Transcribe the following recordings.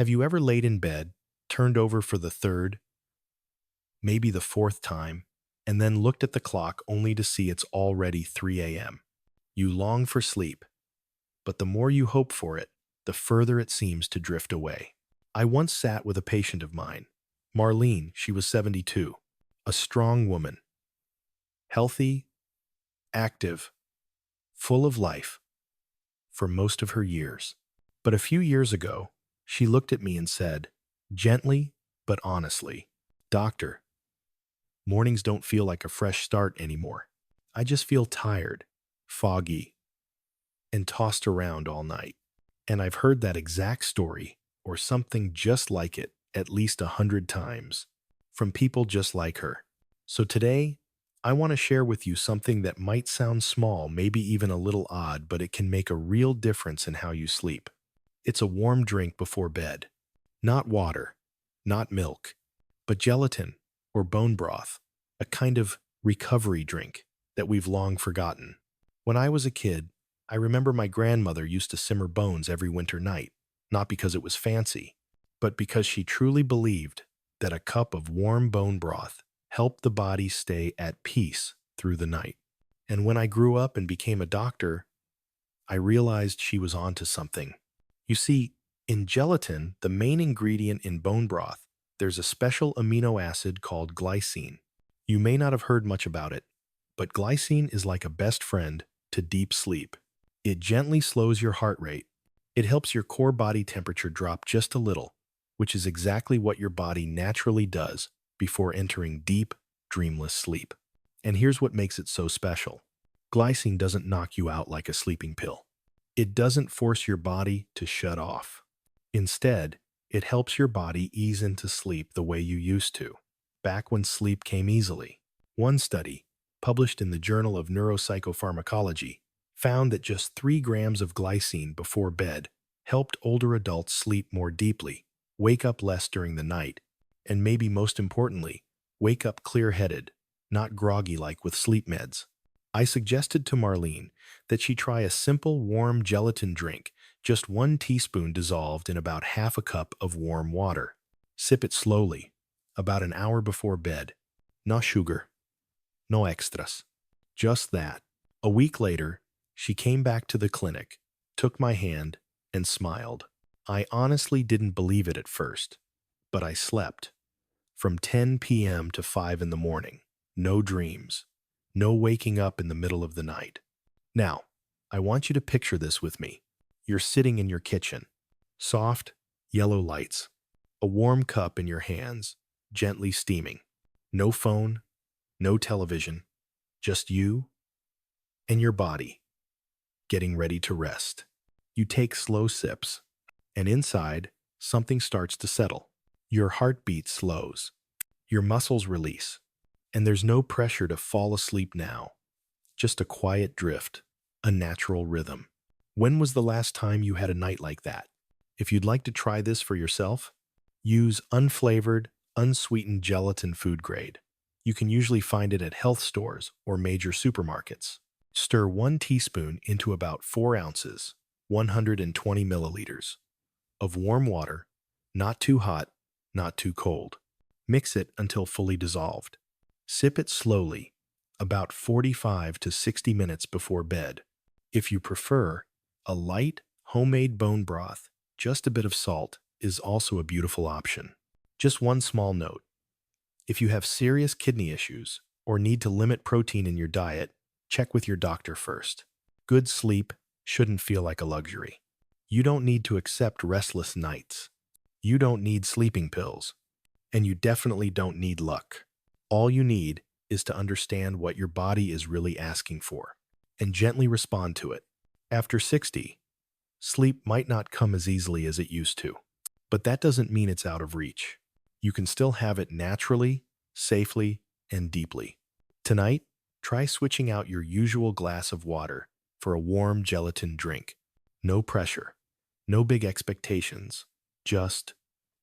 Have you ever laid in bed, turned over for the third, maybe the fourth time, and then looked at the clock only to see it's already 3 a.m.? You long for sleep, but the more you hope for it, the further it seems to drift away. I once sat with a patient of mine, Marlene. She was 72, a strong woman, healthy, active, full of life for most of her years. But a few years ago, she looked at me and said, gently but honestly, "Doctor, mornings don't feel like a fresh start anymore. I just feel tired, foggy, and tossed around all night." And I've heard that exact story, or something just like it, at least 100 times, from people just like her. So today, I want to share with you something that might sound small, maybe even a little odd, but it can make a real difference in how you sleep. It's a warm drink before bed. Not water, not milk, but gelatin or bone broth, a kind of recovery drink that we've long forgotten. When I was a kid, I remember my grandmother used to simmer bones every winter night, not because it was fancy, but because she truly believed that a cup of warm bone broth helped the body stay at peace through the night. And when I grew up and became a doctor, I realized she was onto something. You see, in gelatin, the main ingredient in bone broth, there's a special amino acid called glycine. You may not have heard much about it, but glycine is like a best friend to deep sleep. It gently slows your heart rate. It helps your core body temperature drop just a little, which is exactly what your body naturally does before entering deep, dreamless sleep. And here's what makes it so special. Glycine doesn't knock you out like a sleeping pill. It doesn't force your body to shut off. Instead, it helps your body ease into sleep the way you used to, back when sleep came easily. One study, published in the Journal of Neuropsychopharmacology, found that just 3 grams of glycine before bed helped older adults sleep more deeply, wake up less during the night, and maybe most importantly, wake up clear-headed, not groggy like with sleep meds. I suggested to Marlene that she try a simple warm gelatin drink, just 1 teaspoon dissolved in about half a cup of warm water. Sip it slowly, about an hour before bed. No sugar, no extras. Just that. A week later, she came back to the clinic, took my hand, and smiled. I honestly didn't believe it at first, but I slept. From 10 p.m. to 5 in the morning. No dreams. No waking up in the middle of the night. Now, I want you to picture this with me. You're sitting in your kitchen. Soft, yellow lights. A warm cup in your hands, gently steaming. No phone, no television. Just you and your body, getting ready to rest. You take slow sips, and inside, something starts to settle. Your heartbeat slows. Your muscles release. And there's no pressure to fall asleep now. Just a quiet drift, a natural rhythm. When was the last time you had a night like that? If you'd like to try this for yourself, use unflavored, unsweetened gelatin food grade. You can usually find it at health stores or major supermarkets. Stir 1 teaspoon into about 4 ounces, 120 milliliters, of warm water, not too hot, not too cold. Mix it until fully dissolved. Sip it slowly, about 45 to 60 minutes before bed. If you prefer, a light, homemade bone broth, just a bit of salt, is also a beautiful option. Just one small note. If you have serious kidney issues or need to limit protein in your diet, check with your doctor first. Good sleep shouldn't feel like a luxury. You don't need to accept restless nights. You don't need sleeping pills. And you definitely don't need luck. All you need is to understand what your body is really asking for and gently respond to it. After 60, sleep might not come as easily as it used to, but that doesn't mean it's out of reach. You can still have it naturally, safely, and deeply. Tonight, try switching out your usual glass of water for a warm gelatin drink. No pressure, no big expectations, just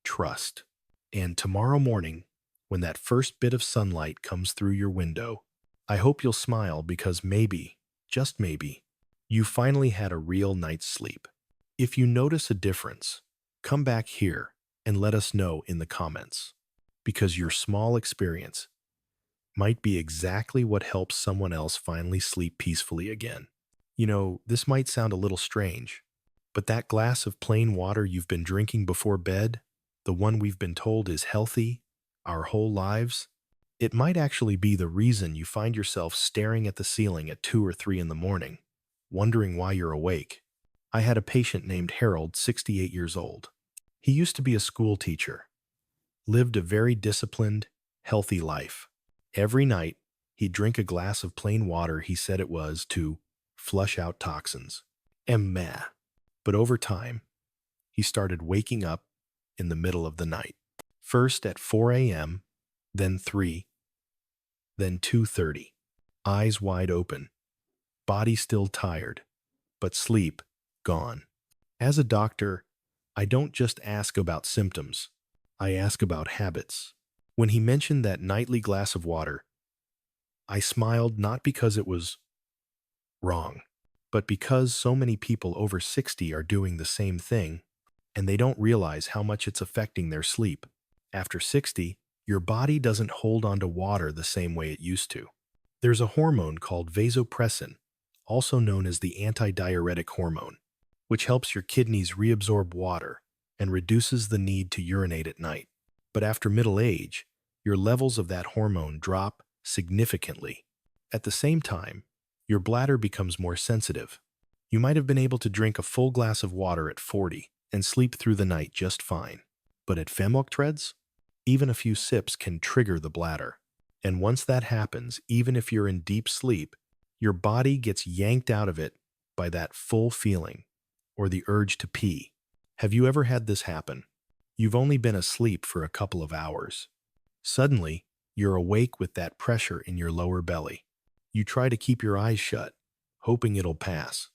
trust. And tomorrow morning, when that first bit of sunlight comes through your window, I hope you'll smile because maybe, just maybe, you finally had a real night's sleep. If you notice a difference, Come back here and let us know in the comments, because your small experience might be exactly what helps someone else finally sleep peacefully again. This might sound a little strange, but that glass of plain water you've been drinking before bed, the one we've been told is healthy our whole lives, it might actually be the reason you find yourself staring at the ceiling at 2 or 3 in the morning, wondering why you're awake. I had a patient named Harold, 68 years old. He used to be a school teacher, lived a very disciplined, healthy life. Every night, he'd drink a glass of plain water. He said it was to flush out toxins. Meh. But over time, he started waking up in the middle of the night. First at 4 a.m., then 3, then 2:30. Eyes wide open, body still tired, but sleep gone. As a doctor, I don't just ask about symptoms, I ask about habits. When he mentioned that nightly glass of water, I smiled not because it was wrong, but because so many people over 60 are doing the same thing, and they don't realize how much it's affecting their sleep. After 60, your body doesn't hold on to water the same way it used to. There's a hormone called vasopressin, also known as the antidiuretic hormone, which helps your kidneys reabsorb water and reduces the need to urinate at night. But after middle age, your levels of that hormone drop significantly. At the same time, your bladder becomes more sensitive. You might have been able to drink a full glass of water at 40 and sleep through the night just fine. But at femoktreds, even a few sips can trigger the bladder. And once that happens, even if you're in deep sleep, your body gets yanked out of it by that full feeling or the urge to pee. Have you ever had this happen? You've only been asleep for a couple of hours. Suddenly, you're awake with that pressure in your lower belly. You try to keep your eyes shut, hoping it'll pass.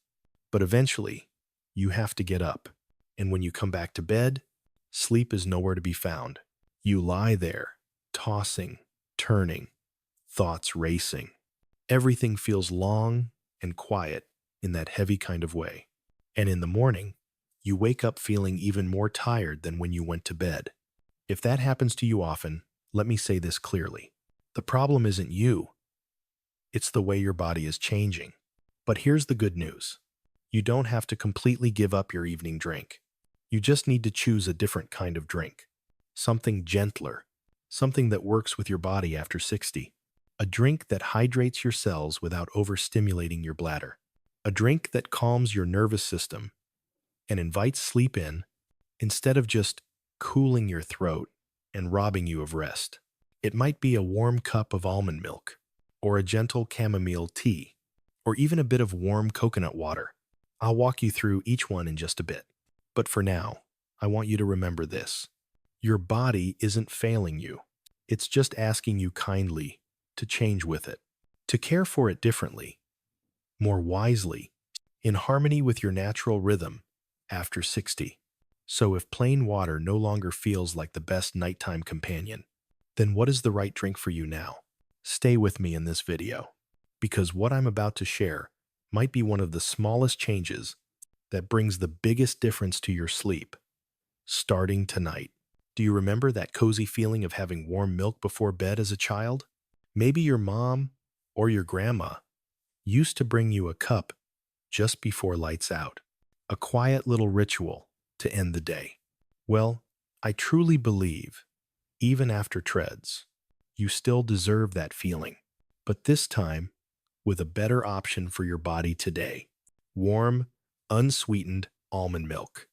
But eventually, you have to get up. And when you come back to bed, sleep is nowhere to be found. You lie there, tossing, turning, thoughts racing. Everything feels long and quiet in that heavy kind of way. And in the morning, you wake up feeling even more tired than when you went to bed. If that happens to you often, let me say this clearly. The problem isn't you. It's the way your body is changing. But here's the good news. You don't have to completely give up your evening drink. You just need to choose a different kind of drink. Something gentler. Something that works with your body after 60. A drink that hydrates your cells without overstimulating your bladder. A drink that calms your nervous system and invites sleep in instead of just cooling your throat and robbing you of rest. It might be a warm cup of almond milk, or a gentle chamomile tea, or even a bit of warm coconut water. I'll walk you through each one in just a bit. But for now, I want you to remember this. Your body isn't failing you. It's just asking you kindly to change with it, to care for it differently, more wisely, in harmony with your natural rhythm after 60. So if plain water no longer feels like the best nighttime companion, then what is the right drink for you now? Stay with me in this video, because what I'm about to share might be one of the smallest changes that brings the biggest difference to your sleep, starting tonight. Do you remember that cozy feeling of having warm milk before bed as a child? Maybe your mom or your grandma used to bring you a cup just before lights out, a quiet little ritual to end the day. Well, I truly believe, even after treads, you still deserve that feeling, but this time with a better option for your body today. Warm, unsweetened almond milk.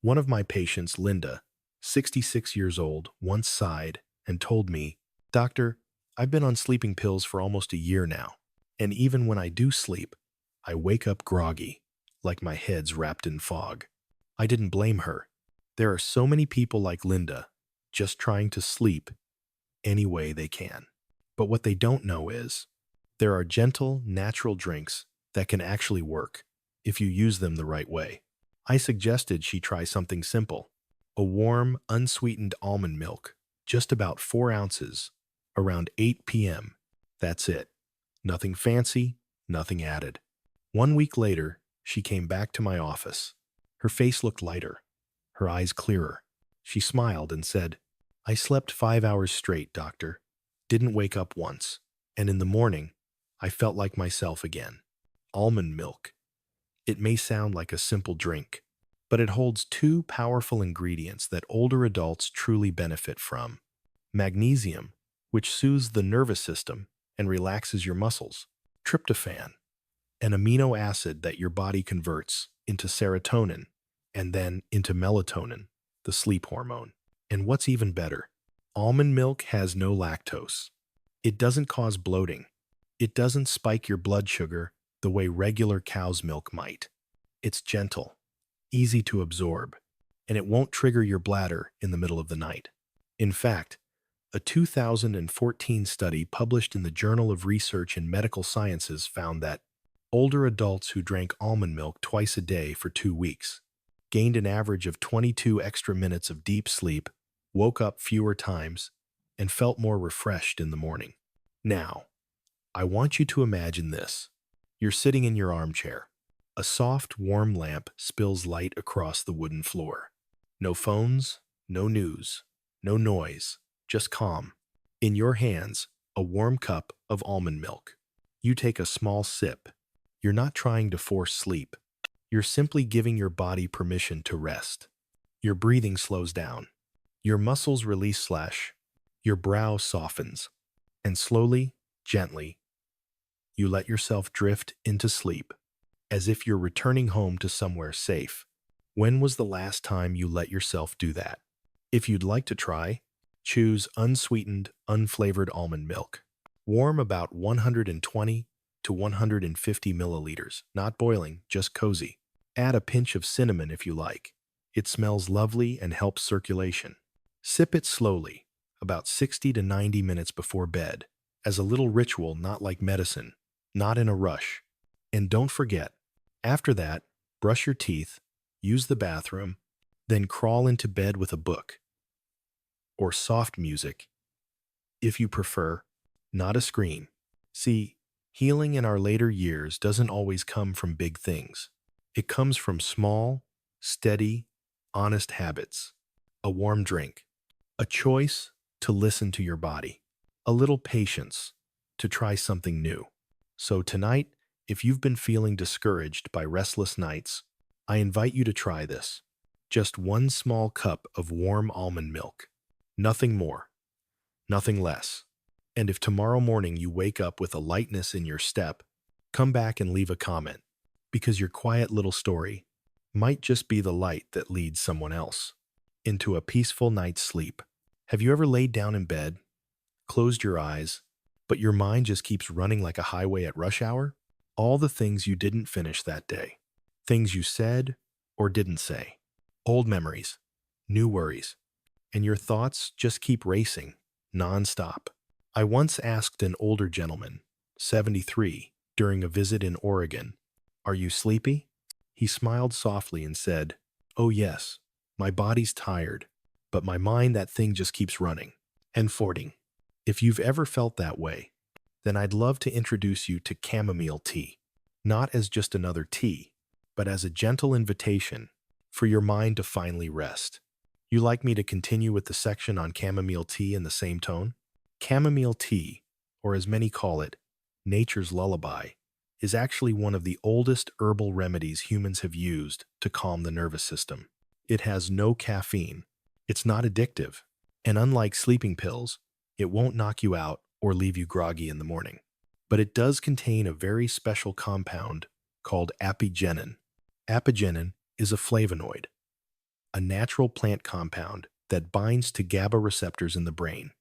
One of my patients, Linda, 66 years old, once sighed and told me, "Doctor, I've been on sleeping pills for almost a year now, and even when I do sleep, I wake up groggy, like my head's wrapped in fog." I didn't blame her. There are so many people like Linda, just trying to sleep any way they can. But what they don't know is, there are gentle, natural drinks that can actually work if you use them the right way. I suggested she try something simple. A warm, unsweetened almond milk, just about 4 ounces, around 8 p.m. That's it. Nothing fancy, nothing added. 1 week later, she came back to my office. Her face looked lighter. her eyes clearer. She smiled and said, "I slept 5 hours straight, doctor. Didn't wake up once. And in the morning, I felt like myself again." Almond milk. It may sound like a simple drink, but it holds two powerful ingredients that older adults truly benefit from. Magnesium, which soothes the nervous system and relaxes your muscles. Tryptophan, an amino acid that your body converts into serotonin and then into melatonin, the sleep hormone. And what's even better, almond milk has no lactose. It doesn't cause bloating. It doesn't spike your blood sugar the way regular cow's milk might. It's gentle, easy to absorb, and it won't trigger your bladder in the middle of the night. In fact, a 2014 study published in the Journal of Research in Medical Sciences found that older adults who drank almond milk twice a day for 2 weeks gained an average of 22 extra minutes of deep sleep, woke up fewer times, and felt more refreshed in the morning. Now, I want you to imagine this. You're sitting in your armchair. A soft, warm lamp spills light across the wooden floor. No phones, no news, no noise, just calm. In your hands, a warm cup of almond milk. You take a small sip. You're not trying to force sleep. You're simply giving your body permission to rest. Your breathing slows down. Your muscles release slash. Your brow softens. And slowly, gently, you let yourself drift into sleep, as if you're returning home to somewhere safe. When was the last time you let yourself do that? If you'd like to try, choose unsweetened, unflavored almond milk. Warm about 120 to 150 milliliters, not boiling, just cozy. Add a pinch of cinnamon if you like. It smells lovely and helps circulation. Sip it slowly, about 60 to 90 minutes before bed, as a little ritual, not like medicine, not in a rush. And don't forget, after that, brush your teeth, use the bathroom, then crawl into bed with a book or soft music, if you prefer, not a screen. See, healing in our later years doesn't always come from big things. It comes from small, steady, honest habits. A warm drink, a choice to listen to your body, a little patience to try something new. So tonight, if you've been feeling discouraged by restless nights, I invite you to try this. Just one small cup of warm almond milk. Nothing more, nothing less. And if tomorrow morning you wake up with a lightness in your step, come back and leave a comment, because your quiet little story might just be the light that leads someone else into a peaceful night's sleep. Have you ever laid down in bed, closed your eyes, but your mind just keeps running like a highway at rush hour? All the things you didn't finish that day, things you said or didn't say, old memories, new worries, and your thoughts just keep racing, nonstop. I once asked an older gentleman, 73, during a visit in Oregon, "Are you sleepy?" He smiled softly and said, "Oh yes, my body's tired, but my mind, that thing just keeps running and forting." If you've ever felt that way, then I'd love to introduce you to chamomile tea, not as just another tea, but as a gentle invitation for your mind to finally rest. You like me to continue with the section on chamomile tea in the same tone? Chamomile tea, or as many call it, nature's lullaby, is actually one of the oldest herbal remedies humans have used to calm the nervous system. It has no caffeine, it's not addictive, and unlike sleeping pills, it won't knock you out or leave you groggy in the morning. But it does contain a very special compound called apigenin. Apigenin is a flavonoid, a natural plant compound that binds to GABA receptors in the brain.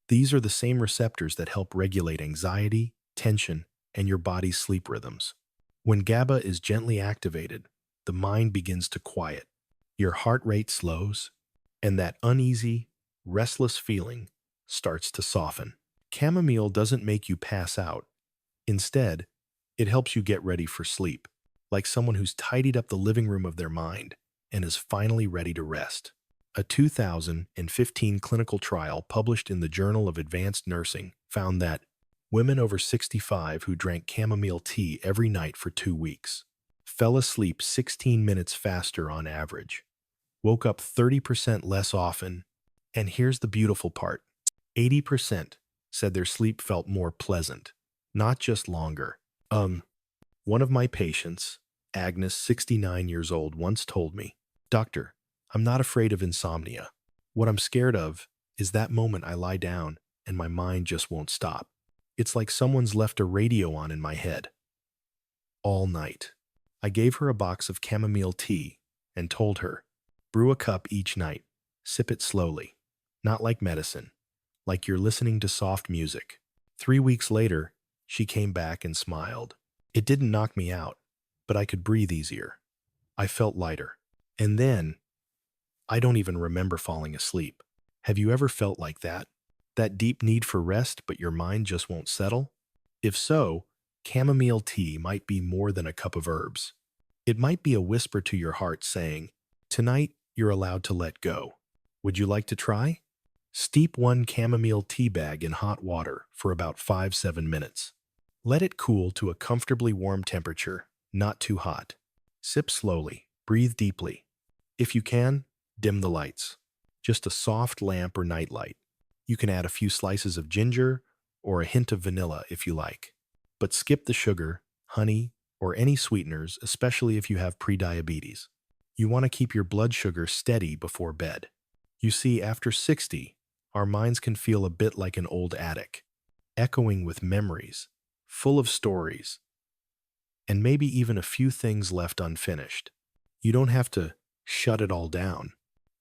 These are the same receptors that help regulate anxiety, tension, and your body's sleep rhythms. When GABA is gently activated, the mind begins to quiet, your heart rate slows, and that uneasy, restless feeling starts to soften. Chamomile doesn't make you pass out. Instead, it helps you get ready for sleep, like someone who's tidied up the living room of their mind and is finally ready to rest. A 2015 clinical trial published in the Journal of Advanced Nursing found that women over 65 who drank chamomile tea every night for 2 weeks fell asleep 16 minutes faster on average, woke up 30% less often, and here's the beautiful part. 80% said their sleep felt more pleasant, not just longer. One of my patients, Agnes, 69 years old, once told me, "Doctor, I'm not afraid of insomnia. What I'm scared of is that moment I lie down and my mind just won't stop. It's like someone's left a radio on in my head all night." I gave her a box of chamomile tea and told her, brew a cup each night, sip it slowly, not like medicine, like you're listening to soft music. 3 weeks later, she came back and smiled. It didn't knock me out, but I could breathe easier. I felt lighter. And then, I don't even remember falling asleep. Have you ever felt like that? That deep need for rest, but your mind just won't settle? If so, chamomile tea might be more than a cup of herbs. It might be a whisper to your heart saying, "Tonight, you're allowed to let go." Would you like to try? Steep one chamomile tea bag in hot water for about 5-7 minutes. Let it cool to a comfortably warm temperature, not too hot. Sip slowly, breathe deeply. If you can, dim the lights. Just a soft lamp or nightlight. You can add a few slices of ginger or a hint of vanilla if you like. But skip the sugar, honey, or any sweeteners, especially if you have prediabetes. You want to keep your blood sugar steady before bed. You see, after 60, our minds can feel a bit like an old attic, echoing with memories, full of stories, and maybe even a few things left unfinished. You don't have to shut it all down.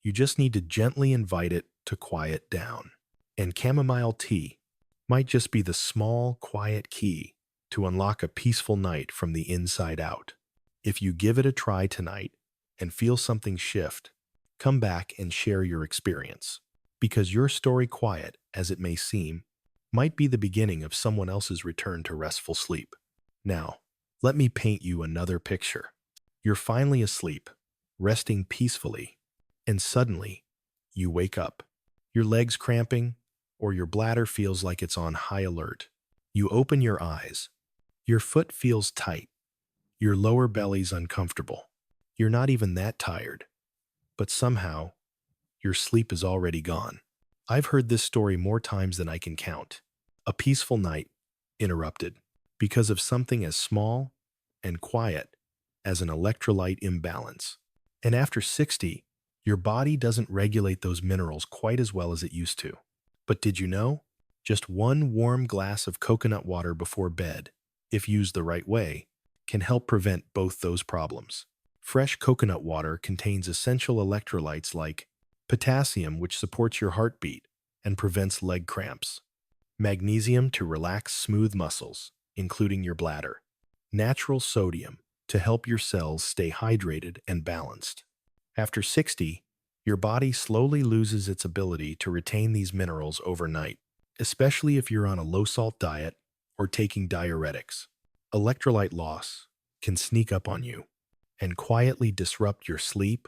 You just need to gently invite it to quiet down. And chamomile tea might just be the small, quiet key to unlock a peaceful night from the inside out. If you give it a try tonight and feel something shift, come back and share your experience. Because your story, quiet as it may seem, might be the beginning of someone else's return to restful sleep. Now, let me paint you another picture. You're finally asleep, resting peacefully, and suddenly, you wake up. Your legs cramping, or your bladder feels like it's on high alert. You open your eyes. Your foot feels tight. Your lower belly's uncomfortable. You're not even that tired, but somehow, your sleep is already gone. I've heard this story more times than I can count. A peaceful night, interrupted, because of something as small and quiet as an electrolyte imbalance. And after 60, your body doesn't regulate those minerals quite as well as it used to. But did you know? Just one warm glass of coconut water before bed, if used the right way, can help prevent both those problems. Fresh coconut water contains essential electrolytes like potassium, which supports your heartbeat and prevents leg cramps, magnesium to relax smooth muscles, including your bladder, natural sodium to help your cells stay hydrated and balanced. After 60, your body slowly loses its ability to retain these minerals overnight, especially if you're on a low-salt diet or taking diuretics. Electrolyte loss can sneak up on you and quietly disrupt your sleep,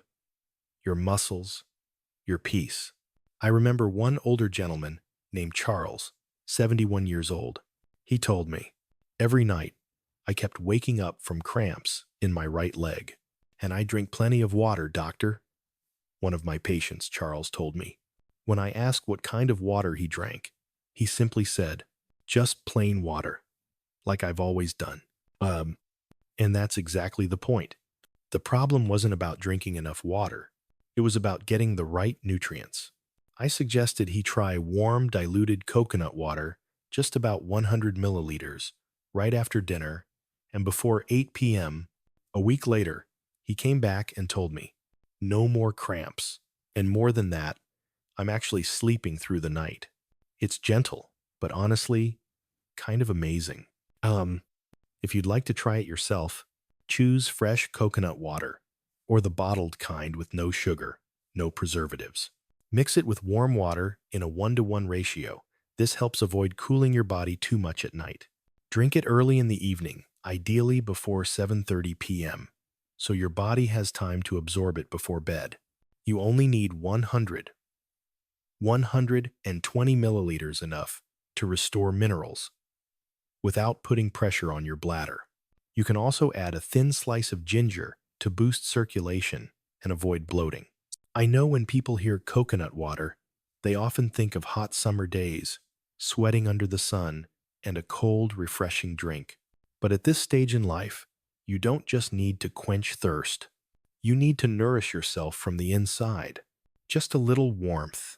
your muscles, your peace. I remember one older gentleman named Charles, 71 years old. He told me, "Every night, I kept waking up from cramps in my right leg. And I drink plenty of water, doctor," one of my patients, Charles, told me. When I asked what kind of water he drank, he simply said, "Just plain water, like I've always done." And that's exactly the point. The problem wasn't about drinking enough water. It was about getting the right nutrients. I suggested he try warm, diluted coconut water, just about 100 milliliters, right after dinner, and before 8 p.m. A week later, he came back and told me, "No more cramps. And more than that, I'm actually sleeping through the night." It's gentle, but honestly, kind of amazing. If you'd like to try it yourself, choose fresh coconut water, or the bottled kind with no sugar, no preservatives. Mix it with warm water in a 1-to-1 ratio. This helps avoid cooling your body too much at night. Drink it early in the evening, ideally before 7:30 p.m., so your body has time to absorb it before bed. You only need 120 milliliters, enough to restore minerals without putting pressure on your bladder. You can also add a thin slice of ginger to boost circulation and avoid bloating. I know when people hear coconut water, they often think of hot summer days, sweating under the sun, and a cold, refreshing drink. But at this stage in life, you don't just need to quench thirst. You need to nourish yourself from the inside. Just a little warmth,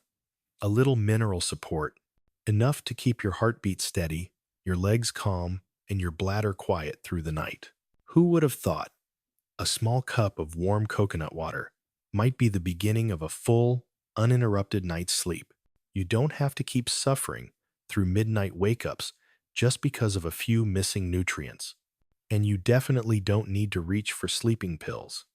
a little mineral support, enough to keep your heartbeat steady, your legs calm, and your bladder quiet through the night. Who would have thought a small cup of warm coconut water might be the beginning of a full, uninterrupted night's sleep? You don't have to keep suffering through midnight wake-ups just because of a few missing nutrients. And you definitely don't need to reach for sleeping pills.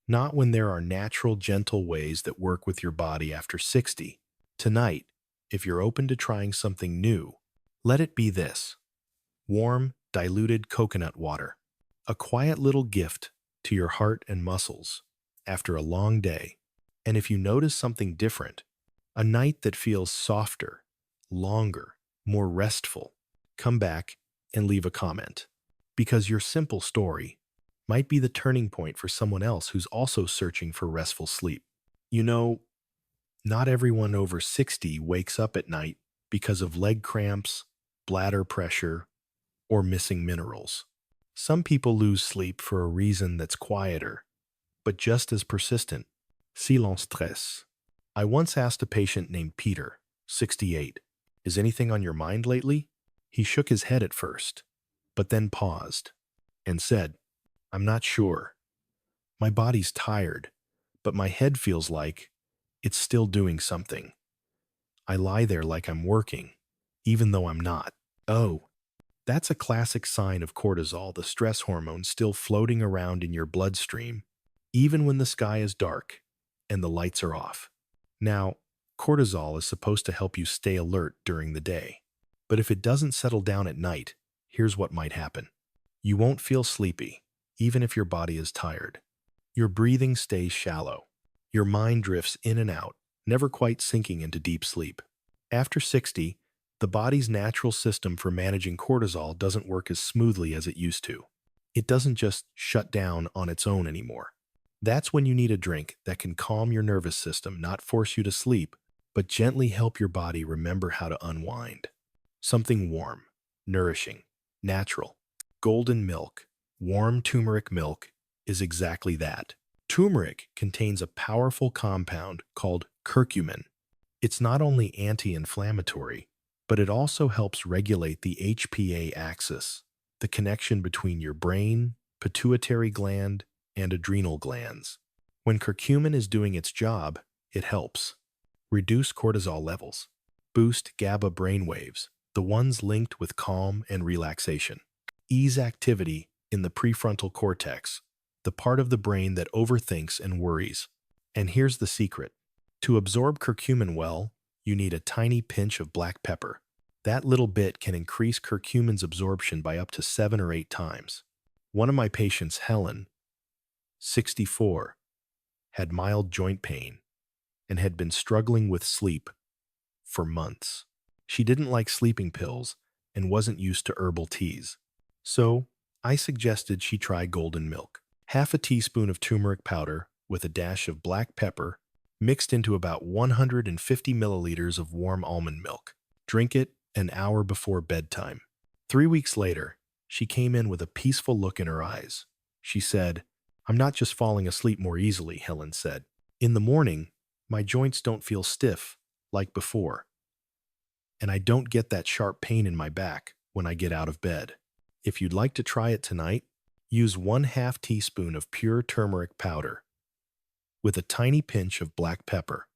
Not when there are natural, gentle ways that work with your body after 60. Tonight, if you're open to trying something new, let it be this: warm, diluted coconut water. A quiet little gift to your heart and muscles after a long day. And if you notice something different, a night that feels softer, longer, more restful, come back and leave a comment. Because your simple story might be the turning point for someone else who's also searching for restful sleep. You know, not everyone over 60 wakes up at night because of leg cramps, bladder pressure, or missing minerals. Some people lose sleep for a reason that's quieter, but just as persistent: silence stress. I once asked a patient named Peter, 68, "Is anything on your mind lately?" He shook his head at first, but then paused and said, "I'm not sure. My body's tired, but my head feels like it's still doing something. I lie there like I'm working, even though I'm not." Oh, that's a classic sign of cortisol, the stress hormone still floating around in your bloodstream, even when the sky is dark and the lights are off. Now, cortisol is supposed to help you stay alert during the day. But if it doesn't settle down at night, here's what might happen. You won't feel sleepy, even if your body is tired. Your breathing stays shallow. Your mind drifts in and out, never quite sinking into deep sleep. After 60, the body's natural system for managing cortisol doesn't work as smoothly as it used to. It doesn't just shut down on its own anymore. That's when you need a drink that can calm your nervous system, not force you to sleep, but gently help your body remember how to unwind. Something warm, nourishing, natural. Golden milk, warm turmeric milk, is exactly that. Turmeric contains a powerful compound called curcumin. It's not only anti-inflammatory, but it also helps regulate the HPA axis, the connection between your brain, pituitary gland, and adrenal glands. When curcumin is doing its job, it helps reduce cortisol levels, boost GABA brainwaves, the ones linked with calm and relaxation, ease activity in the prefrontal cortex, the part of the brain that overthinks and worries. And here's the secret. To absorb curcumin well, you need a tiny pinch of black pepper. That little bit can increase curcumin's absorption by up to 7 or 8 times. One of my patients, Helen, 64, had mild joint pain and had been struggling with sleep for months. She didn't like sleeping pills and wasn't used to herbal teas. So I suggested she try golden milk. Half a teaspoon of turmeric powder with a dash of black pepper mixed into about 150 milliliters of warm almond milk. Drink it an hour before bedtime. 3 weeks later, she came in with a peaceful look in her eyes. She said, "I'm not just falling asleep more easily," Helen said. "In the morning, my joints don't feel stiff like before, and I don't get that sharp pain in my back when I get out of bed." If you'd like to try it tonight, use 1/2 teaspoon of pure turmeric powder with a tiny pinch of black pepper.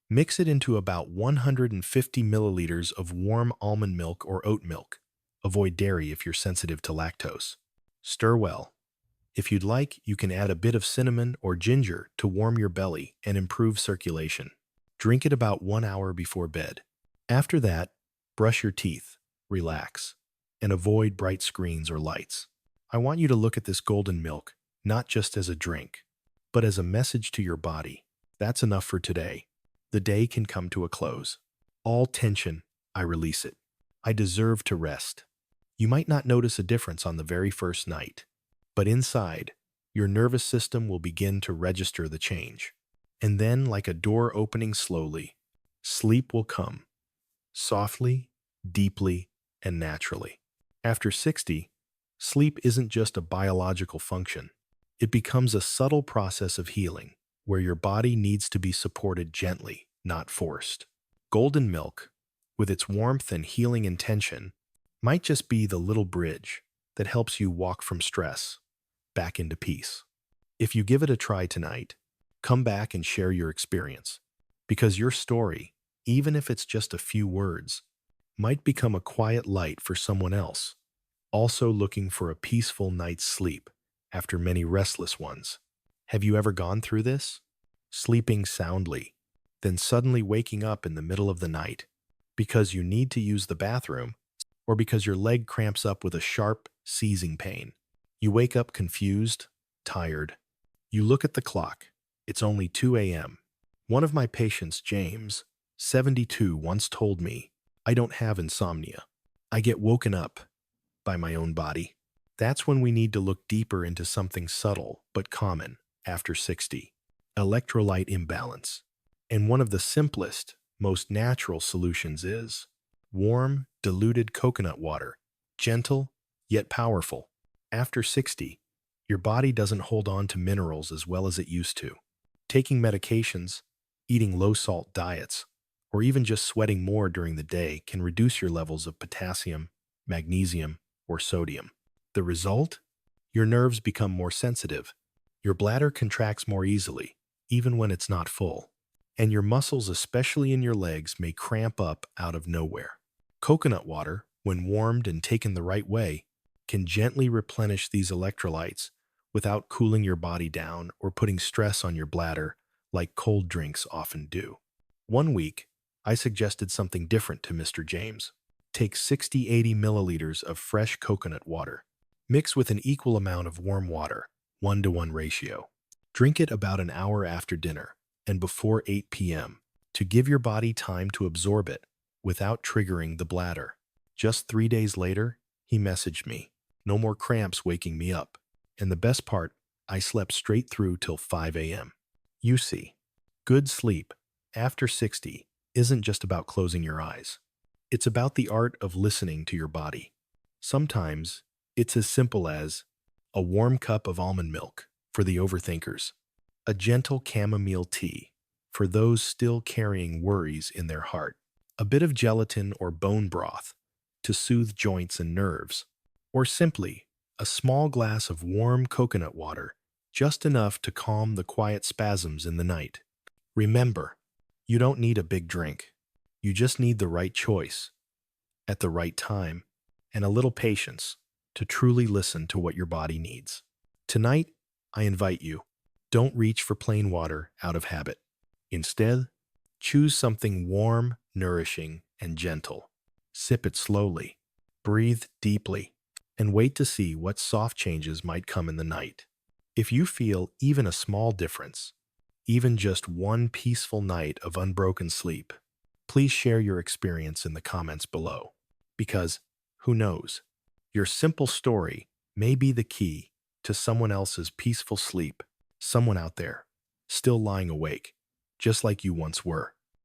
Mix it into about 150 milliliters of warm almond milk or oat milk. Avoid dairy if you're sensitive to lactose. Stir well. If you'd like, you can add a bit of cinnamon or ginger to warm your belly and improve circulation. Drink it about 1 hour before bed. After that, brush your teeth, relax, and avoid bright screens or lights. I want you to look at this golden milk not just as a drink, but as a message to your body. That's enough for today. The day can come to a close. All tension, I release it. I deserve to rest. You might not notice a difference on the very first night, but inside, your nervous system will begin to register the change. And then, like a door opening slowly, sleep will come, softly, deeply, and naturally. After 60, sleep isn't just a biological function. It becomes a subtle process of healing, where your body needs to be supported gently, not forced. Golden milk, with its warmth and healing intention, might just be the little bridge that helps you walk from stress back into peace. If you give it a try tonight, come back and share your experience, because your story, even if it's just a few words, might become a quiet light for someone else, also looking for a peaceful night's sleep after many restless ones. Have you ever gone through this? Sleeping soundly, then suddenly waking up in the middle of the night because you need to use the bathroom or because your leg cramps up with a sharp, seizing pain. You wake up confused, tired. You look at the clock. It's only 2 a.m. One of my patients, James, 72, once told me, "I don't have insomnia. I get woken up by my own body." That's when we need to look deeper into something subtle but common after 60: electrolyte imbalance. And one of the simplest, most natural solutions is warm, diluted coconut water, gentle yet powerful. After 60, your body doesn't hold on to minerals as well as it used to. Taking medications, eating low-salt diets, or even just sweating more during the day can reduce your levels of potassium, magnesium, or sodium. The result? Your nerves become more sensitive. Your bladder contracts more easily, even when it's not full. And your muscles, especially in your legs, may cramp up out of nowhere. Coconut water, when warmed and taken the right way, can gently replenish these electrolytes without cooling your body down or putting stress on your bladder like cold drinks often do. One week, I suggested something different to Mr. James. Take 60-80 milliliters of fresh coconut water. Mix with an equal amount of warm water, 1-to-1 ratio. Drink it about an hour after dinner and before 8 p.m. to give your body time to absorb it without triggering the bladder. Just 3 days later, he messaged me. No more cramps waking me up. And the best part, I slept straight through till 5 a.m. You see, good sleep after 60 isn't just about closing your eyes. It's about the art of listening to your body. Sometimes it's as simple as a warm cup of almond milk for the overthinkers, a gentle chamomile tea for those still carrying worries in their heart, a bit of gelatin or bone broth to soothe joints and nerves, or simply a small glass of warm coconut water, just enough to calm the quiet spasms in the night. Remember, you don't need a big drink. You just need the right choice, at the right time, and a little patience to truly listen to what your body needs. Tonight, I invite you, don't reach for plain water out of habit. Instead, choose something warm, nourishing, and gentle. Sip it slowly, breathe deeply, and wait to see what soft changes might come in the night. If you feel even a small difference, even just one peaceful night of unbroken sleep, please share your experience in the comments below. Because, who knows, your simple story may be the key to someone else's peaceful sleep, someone out there, still lying awake, just like you once were.